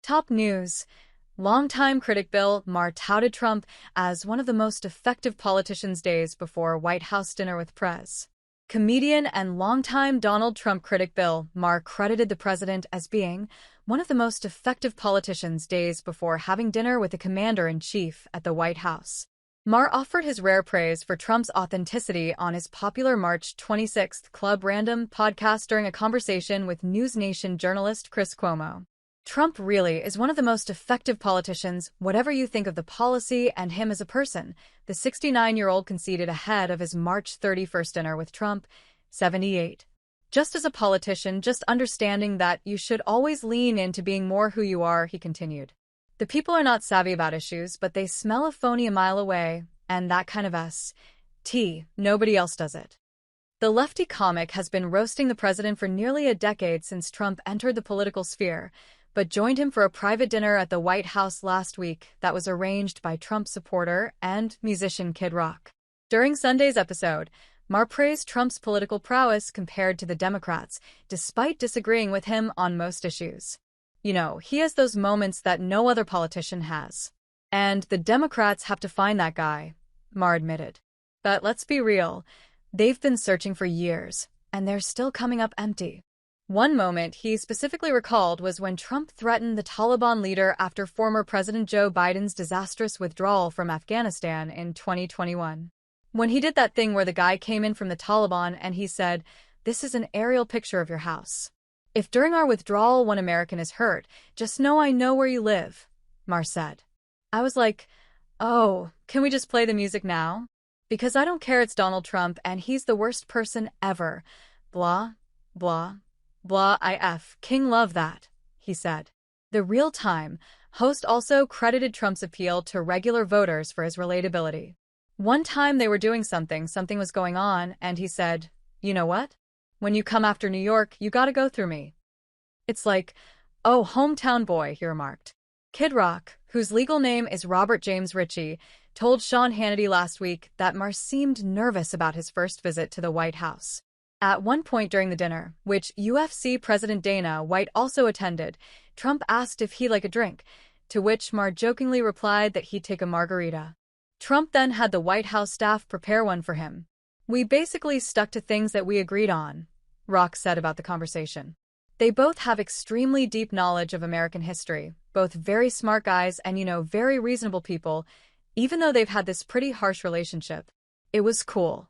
Top news. Longtime critic Bill Maher touted Trump as one of the most effective politicians days before White House dinner with Prez. Comedian and longtime Donald Trump critic Bill Maher credited the president as being one of the most effective politicians days before having dinner with the commander-in-chief at the White House. Maher offered his rare praise for Trump's authenticity on his popular March 26 Club Random podcast during a conversation with News Nation journalist Chris Cuomo. Trump really is one of the most effective politicians, whatever you think of the policy and him as a person, the 69-year-old conceded ahead of his March 31st dinner with Trump, 78. Just as a politician, just understanding that you should always lean into being more who you are, he continued. The people are not savvy about issues, but they smell a phony a mile away, and that kind of nobody else does it. The lefty comic has been roasting the president for nearly a decade since Trump entered the political sphere, but joined him for a private dinner at the White House last week that was arranged by Trump supporter and musician Kid Rock. During Sunday's episode, Maher praised Trump's political prowess compared to the Democrats, despite disagreeing with him on most issues. You know, he has those moments that no other politician has. And the Democrats have to find that guy, Maher admitted. But let's be real, they've been searching for years, and they're still coming up empty. One moment he specifically recalled was when Trump threatened the Taliban leader after former President Joe Biden's disastrous withdrawal from Afghanistan in 2021. When he did that thing where the guy came in from the Taliban and he said, "This is an aerial picture of your house. If during our withdrawal one American is hurt, just know I know where you live," Maher said. I was like, oh, can we just play the music now? Because I don't care, it's Donald Trump and he's the worst person ever. Blah, blah. Blah if King love that, he said. The Real-Time host also credited Trump's appeal to regular voters for his relatability. One time they were doing something was going on, and he said, "You know what? When you come after New York, you gotta go through me." It's like, oh, hometown boy, he remarked. Kid Rock, whose legal name is Robert James Ritchie, told Sean Hannity last week that Maher seemed nervous about his first visit to the White House. At one point during the dinner, which UFC President Dana White also attended, Trump asked if he'd like a drink, to which Maher jokingly replied that he'd take a margarita. Trump then had the White House staff prepare one for him. "We basically stuck to things that we agreed on," Rock said about the conversation. They both have extremely deep knowledge of American history, both very smart guys and, very reasonable people, even though they've had this pretty harsh relationship. It was cool.